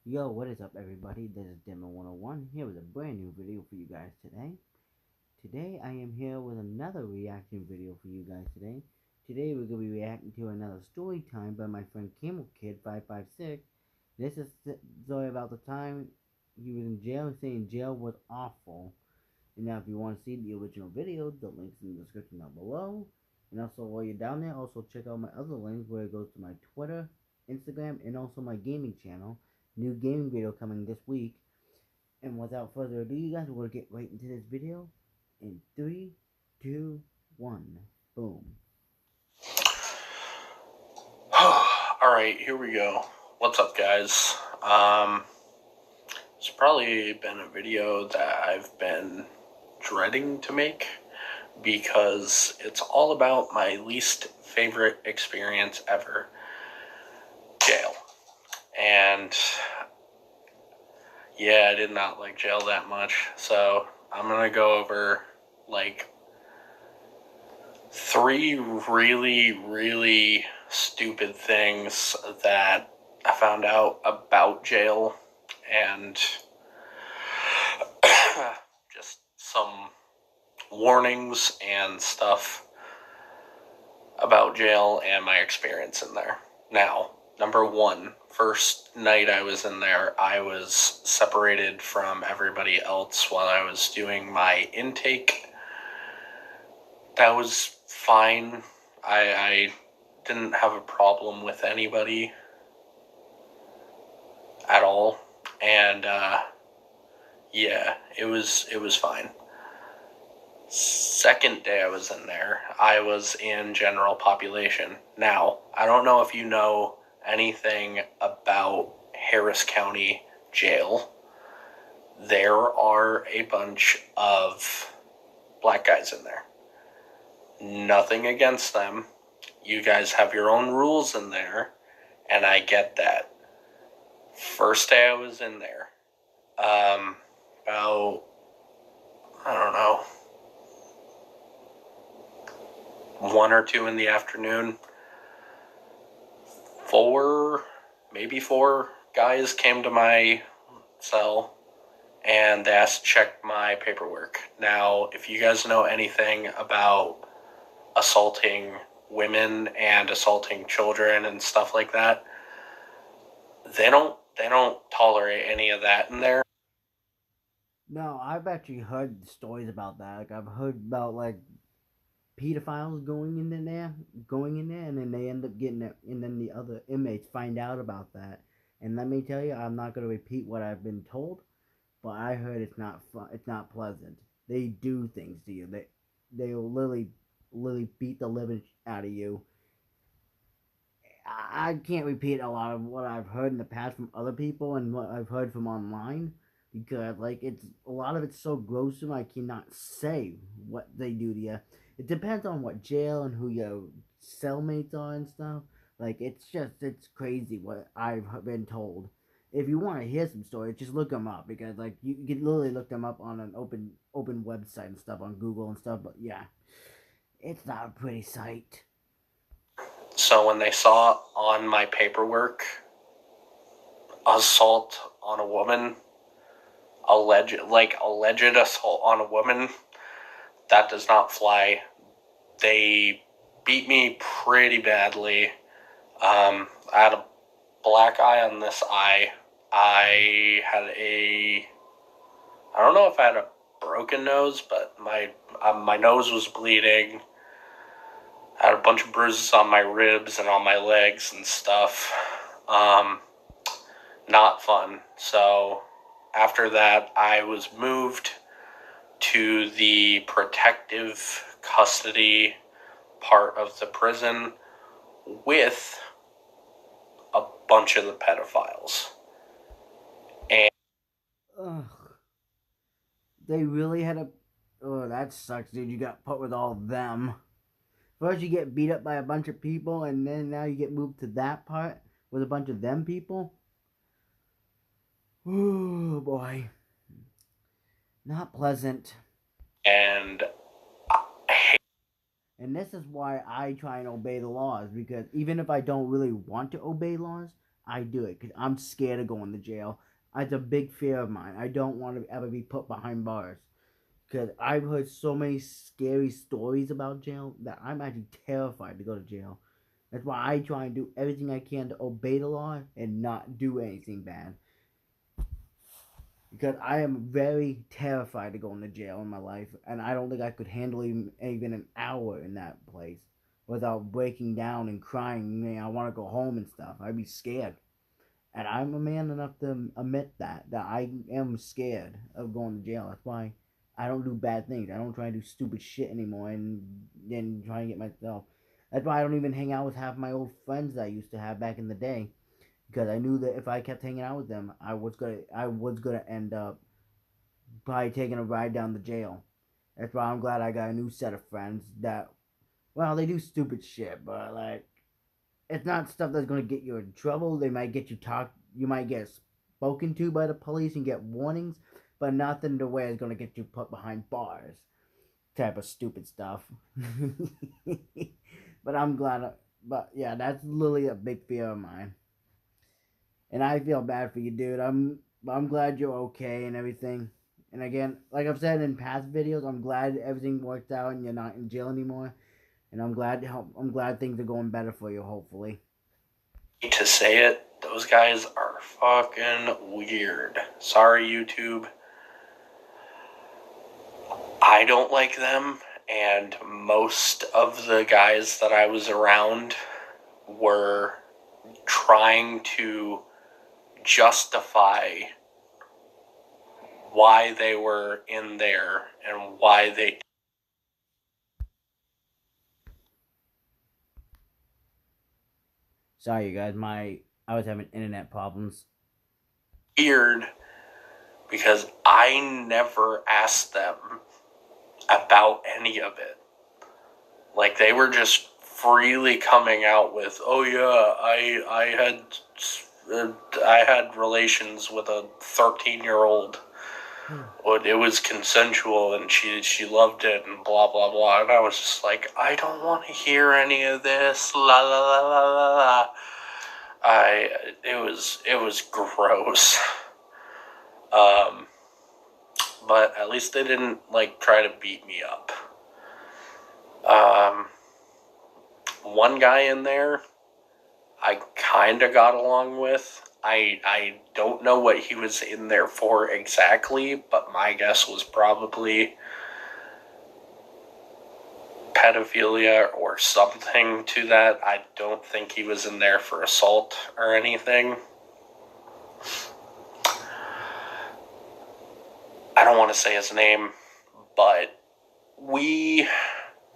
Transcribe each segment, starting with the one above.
Yo, what is up, everybody? This is Deadman 101 here with a brand new video for you guys today. Today, I am here with another reaction video for you guys today. Today, we're going to be reacting to another story time by my friend Camel Kid 556. This is the story about the time he was in jail, saying jail was awful. And now, if you want to see the original video, the link's in the description down below. And also, while you're down there, also check out my other links where it goes to my Twitter, Instagram, and also my gaming channel. New gaming video coming this week. And without further ado, you guys, we'll get right into this video. In 3, 2, 1. Boom. Alright, here we go. What's up, guys? It's probably been a video that I've been dreading to make because it's all about my least favorite experience ever. Jail. And yeah, I did not like jail that much. So I'm gonna go over like 3 really stupid things that I found out about jail, and just some warnings and stuff about jail and my experience in there. Now, number 1, first night I was in there, I was separated from everybody else while I was doing my intake. That was fine. I didn't have a problem with anybody at all, and yeah, it was fine. Second day I was in there, I was in general population. Now, I don't know if you know anything about Harris County Jail. There are a bunch of black guys in there. Nothing against them. You guys have your own rules in there, and I get that. First day I was in there, about, I don't know, 1 or 2 in the afternoon, 4 guys came to my cell and they asked to check my paperwork. Now, if you guys know anything about assaulting women and assaulting children and stuff like that, they don't tolerate any of that in there. No, I've actually heard stories about that. Like, I've heard about, like, pedophiles going in there, and then they end up getting it, and then the other inmates find out about that. And let me tell you, I'm not going to repeat what I've been told, but I heard it's not fun. It's not pleasant. They do things to you. They'll literally beat the living out of you. I can't repeat a lot of what I've heard in the past from other people and what I've heard from online, because like it's a lot of it's so gruesome I cannot say what they do to you. It depends on what jail and who your cellmates are and stuff. Like it's crazy what I've been told. If you want to hear some stories, just look them up, because like you can literally look them up on an open website and stuff on Google and stuff. But yeah, it's not a pretty sight. So when they saw on my paperwork assault on a woman, alleged assault on a woman, that does not fly. They beat me pretty badly. I had a black eye on this eye. I don't know if I had a broken nose, but my nose was bleeding. I had a bunch of bruises on my ribs and on my legs and stuff. Not fun. So after that, I was moved to the protective custody part of the prison with a bunch of the pedophiles. And Ugh. They really had a. Oh, that sucks, dude. You got put with all of them. First, you get beat up by a bunch of people, and then now you get moved to that part with a bunch of them people. Oh, boy. Not pleasant. and And this is why I try and obey the laws, because even if I don't really want to obey laws, I do it because I'm scared of going to jail. It's a big fear of mine. I don't want to ever be put behind bars because I've heard so many scary stories about jail that I'm actually terrified to go to jail. That's why I try and do everything I can to obey the law and not do anything bad. Because I am very terrified to go into jail in my life, and I don't think I could handle even an hour in that place without breaking down and crying. Man, I want to go home and stuff. I'd be scared, and I'm a man enough to admit that I am scared of going to jail. That's why I don't do bad things. I don't try to do stupid shit anymore, and then try and get myself. That's why I don't even hang out with half my old friends that I used to have back in the day, because I knew that if I kept hanging out with them, I was gonna end up probably taking a ride down to jail. That's why I'm glad I got a new set of friends that, well, they do stupid shit, but like, it's not stuff that's gonna get you in trouble. They might get you talked, you might get spoken to by the police and get warnings, but nothing to where it's gonna get you put behind bars. Type of stupid stuff. But I'm glad. But yeah, that's literally a big fear of mine, and I feel bad for you, dude. I'm glad you're okay and everything. And again, like I've said in past videos, I'm glad everything worked out and you're not in jail anymore. And I'm glad things are going better for you. Hopefully. To say it, those guys are fucking weird. Sorry, YouTube. I don't like them, and most of the guys that I was around were trying to justify why they were in there and why they. Sorry, you guys. I was having internet problems. Weird, because I never asked them about any of it. Like, they were just freely coming out with, "Oh yeah, I had relations with a 13-year-old. It was consensual, and she loved it, and blah blah blah." And I was just like, I don't want to hear any of this. La la la la la la. It was gross. But at least they didn't like try to beat me up. One guy in there I kind of got along with. I don't know what he was in there for exactly, but my guess was probably pedophilia or something to that. I don't think he was in there for assault or anything. I don't want to say his name, but we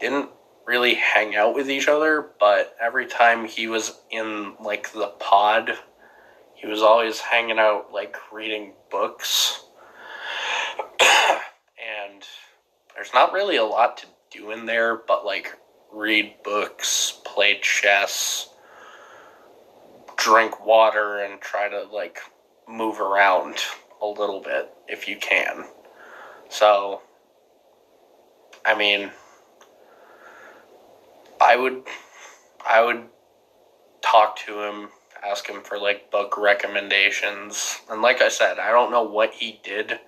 didn't really hang out with each other, but every time he was in like the pod, he was always hanging out like reading books. And there's not really a lot to do in there but like read books, play chess, drink water, and try to like move around a little bit if you can. So I mean, I would talk to him, ask him for like book recommendations. And like I said, I don't know what he did,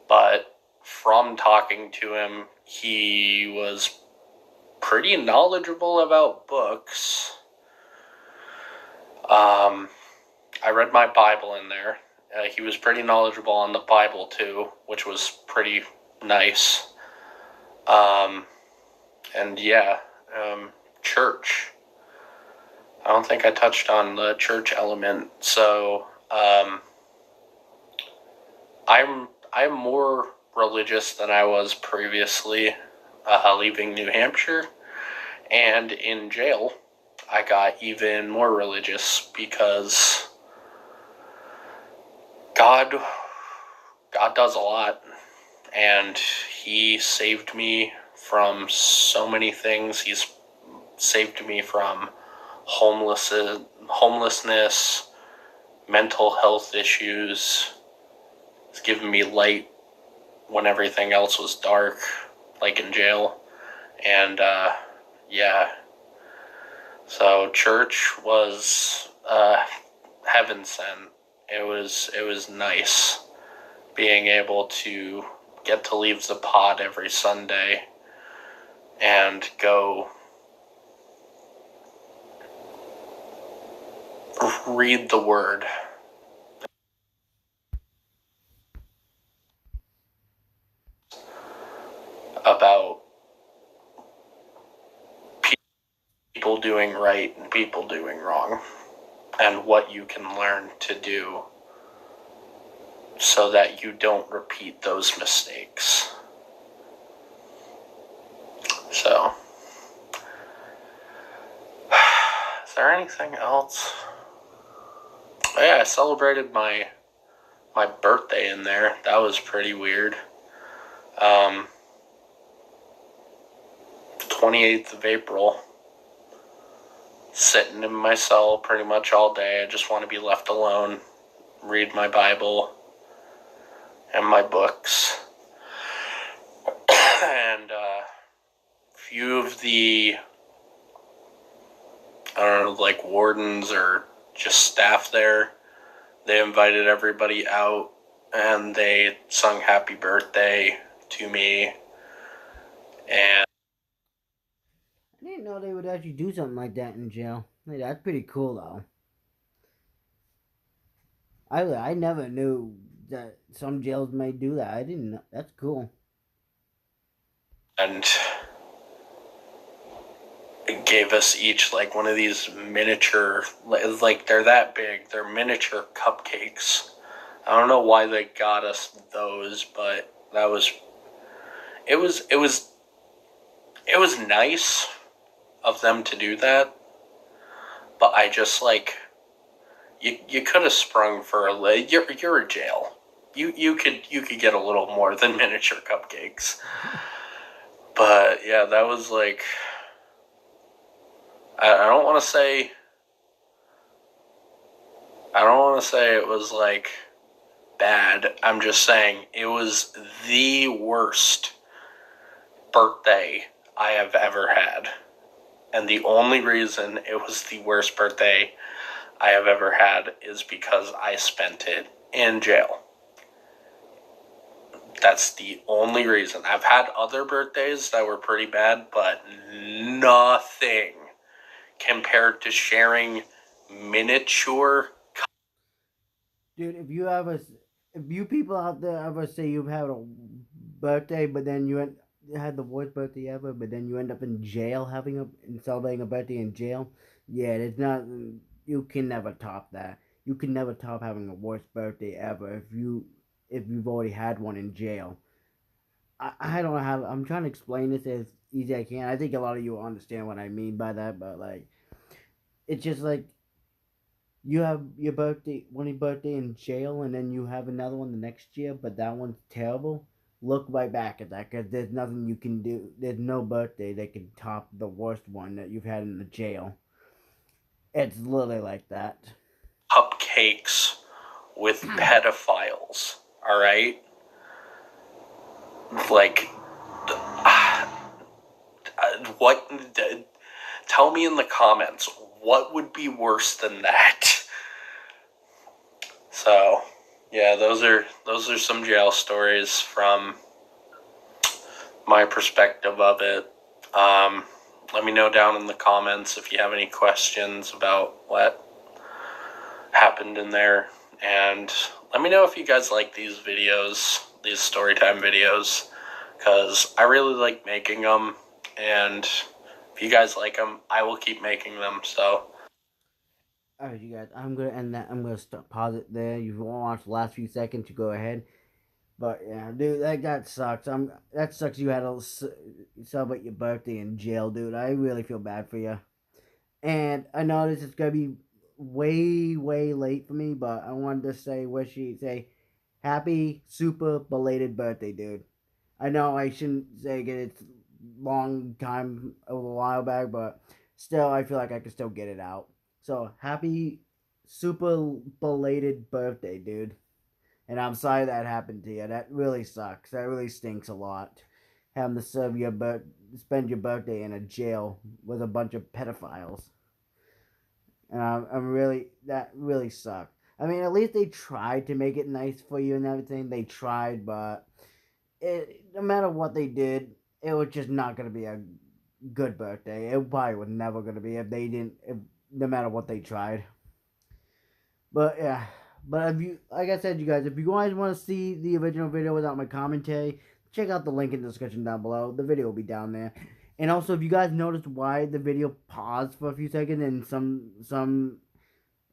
but from talking to him, he was pretty knowledgeable about books. I read my Bible in there. He was pretty knowledgeable on the Bible too, which was pretty nice. And yeah, church. I don't think I touched on the church element. So I'm more religious than I was previously, leaving New Hampshire, and in jail I got even more religious because God does a lot, and He saved me from so many things. He's saved me from homelessness, mental health issues. He's given me light when everything else was dark, like in jail. And yeah, so church was heaven sent. It was nice being able to get to leave the pod every Sunday and go read the word about people doing right and people doing wrong, and what you can learn to do so that you don't repeat those mistakes. So, is there anything else? Oh, yeah, I celebrated my birthday in there. That was pretty weird. 28th of April. Sitting in my cell pretty much all day. I just want to be left alone, read my Bible and my books. And few of the, I don't know, like wardens or just staff there, they invited everybody out and they sung happy birthday to me. And I didn't know they would actually do something like that in jail. Hey, that's pretty cool, though. I never knew that some jails may do that. I didn't know. That's cool. and it gave us each like one of these miniature, like they're that big, they're miniature cupcakes. I don't know why they got us those, but that was it was it was it was nice of them to do that. But I just like, you could have sprung for a you're in jail. You could get a little more than miniature cupcakes. But yeah, that was like, I don't want to say, it was like bad. I'm just saying it was the worst birthday I have ever had. And the only reason it was the worst birthday I have ever had is because I spent it in jail. That's the only reason. I've had other birthdays that were pretty bad, but nothing compared to sharing miniature. Dude, if you people out there ever say you've had a birthday, but then had the worst birthday ever, but then you end up in jail and celebrating a birthday in jail, yeah, there's not. You can never top that. You can never top having a worst birthday ever if you've already had one in jail. I don't know how. I'm trying to explain this as easy as I can. I think a lot of you will understand what I mean by that, but like, it's just like you have your birthday in jail, and then you have another one the next year, but that one's terrible. Look right back at that, because there's nothing you can do. There's no birthday that can top the worst one that you've had in the jail. It's literally like that. Cupcakes with pedophiles. All right, like, what? Tell me in the comments what would be worse than that. So, yeah, those are some jail stories from my perspective of it. Let me know down in the comments if you have any questions about what happened in there, and let me know if you guys like these videos, these storytime videos, because I really like making them, and if you guys like them, I will keep making them. So, Alright, you guys, I'm gonna end that. I'm gonna pause it there. You want to watch the last few seconds, you go ahead. But yeah, dude, that sucks. That sucks. You had to celebrate your birthday in jail, dude. I really feel bad for you. And I know this is gonna be way late for me, but I wanted to say happy super belated birthday, dude. I know I shouldn't say it's long time a while back, but still, I feel like I can still get it out. So happy super belated birthday, dude. And I'm sorry that happened to you. That really sucks. That really stinks a lot. Having to spend your birthday in a jail with a bunch of pedophiles. and that really sucked. I mean, at least they tried to make it nice for you and everything. They tried, but no matter what they did, it was just not gonna be a good birthday. It probably was never gonna be if they didn't, no matter what they tried. But yeah, but if you, like I said, you guys, if you guys want to see the original video without my commentary, check out the link in the description down below. The video will be down there. And also, if you guys noticed why the video paused for a few seconds and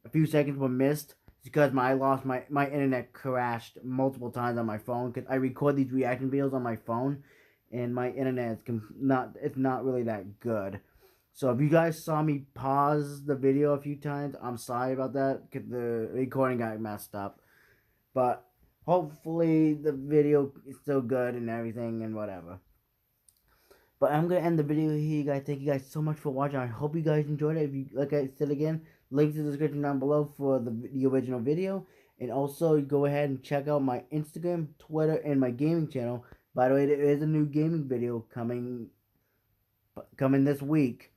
a few seconds were missed, it's because my internet crashed multiple times on my phone because I record these reaction videos on my phone, and my internet is not really that good. So if you guys saw me pause the video a few times, I'm sorry about that because the recording got messed up. But hopefully the video is still good and everything and whatever. But I'm gonna end the video here, guys. Thank you guys so much for watching. I hope you guys enjoyed it. If you, like I said again, links in the description down below for the original video. And also go ahead and check out my Instagram, Twitter, and my gaming channel. By the way, there is a new gaming video coming this week,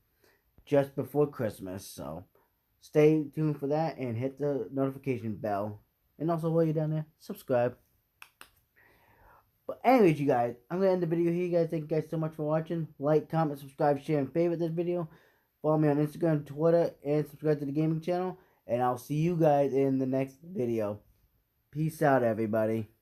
just before Christmas. So stay tuned for that and hit the notification bell. And also while you're down there, subscribe. But anyways, you guys, I'm going to end the video here, you guys. Thank you guys so much for watching. Like, comment, subscribe, share, and favorite this video. Follow me on Instagram, Twitter, and subscribe to the gaming channel. And I'll see you guys in the next video. Peace out, everybody.